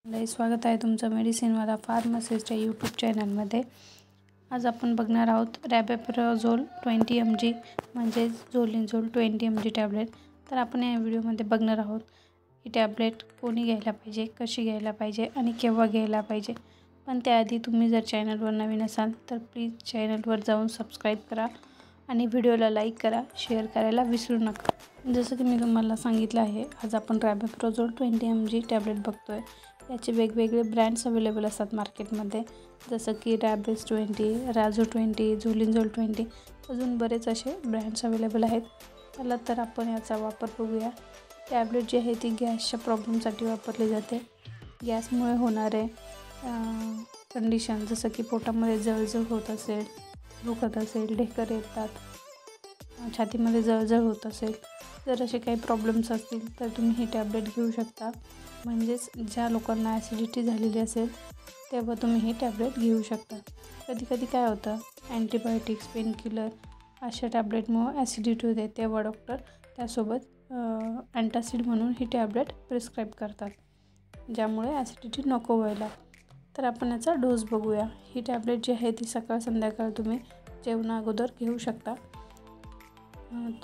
स्वागत आहे तुमचं मेडिसिनवाला फार्मसिस्टच्या यूट्यूब चॅनलमध्ये। आज आपण बघणार आहोत रॅबेप्राझोल 20 mg म्हणजे झोलिंझोल 20 mg टॅबलेट। तर आपण या व्हिडिओमध्ये बघणार आहोत ही टॅबलेट कोणी घ्यायला पाहिजे, कशी घ्यायला पाहिजे आणि केव्हा घ्यायला पाहिजे। पण त्याआधी तुम्ही जर चॅनलवर नवीन असाल तर प्लीज चॅनलवर जाऊन सबस्क्राईब करा आणि व्हिडिओला लाईक करा, शेअर करायला विसरू नका। जसं की मी तुम्हाला सांगितलं आहे, आज आपण रॅबेप्राझोल 20 mg टॅबलेट बघतोय। याचे वेगवेगळे ब्रँड्स अवेलेबल असतात मार्केटमध्ये, जसं की रॅबेस 20, राजो 20, झोलिंझोल 20, अजून बरेच असे ब्रँड्स अवेलेबल आहेत। चला तर आपण याचा वापर बघूया। टॅबलेट जी आहे ती गॅसच्या प्रॉब्लेमसाठी वापरली जाते। गॅसमुळे होणारे कंडिशन जसं की पोटामध्ये जळजळ होत असेल, दुखत असेल, ढेकर येतात, छातीमध्ये जळजळ होत असेल, जर असे काही प्रॉब्लेम्स असतील तर तुम्ही ही टॅबलेट घेऊ शकता। म्हणजेच ज्या लोकांना ॲसिडिटी झालेली असेल तेव्हा तुम्ही ही टॅबलेट घेऊ शकता। कधी काय होतं, अँटीबायोटिक्स, पेनकिलर अशा टॅबलेटमुळे ॲसिडिटी होते, तेव्हा डॉक्टर त्यासोबत अँटासिड म्हणून ही टॅबलेट प्रिस्क्राईब करतात, ज्यामुळे ॲसिडिटी नको व्हायला। तर आपण याचा डोस बघूया। ही टॅबलेट जी आहे ती सकाळ संध्याकाळ तुम्ही जेवणा अगोदर घेऊ शकता।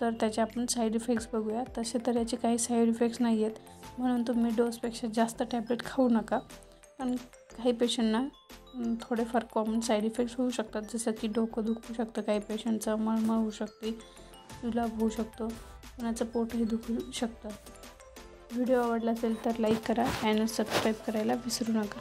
तर त्याचे आपण साईड इफेक्ट्स बघूया। तसे तर याचे काही साईड इफेक्ट्स नाही आहेत, म्हणून तुम्ही डोसपेक्षा जास्त टॅबलेट खाऊ नका। पण काही पेशंटना थोडेफार कॉमन साईड इफेक्ट्स होऊ शकतात, जसं की डोकं दुखू शकतं, काही पेशंटचं मळमळ होऊ शकते, जुलाब होऊ शकतो, कोणाचं पोटही दुखू शकतं। व्हिडिओ आवडला असेल तर लाईक करा, चॅनल सबस्क्राईब करायला विसरू नका।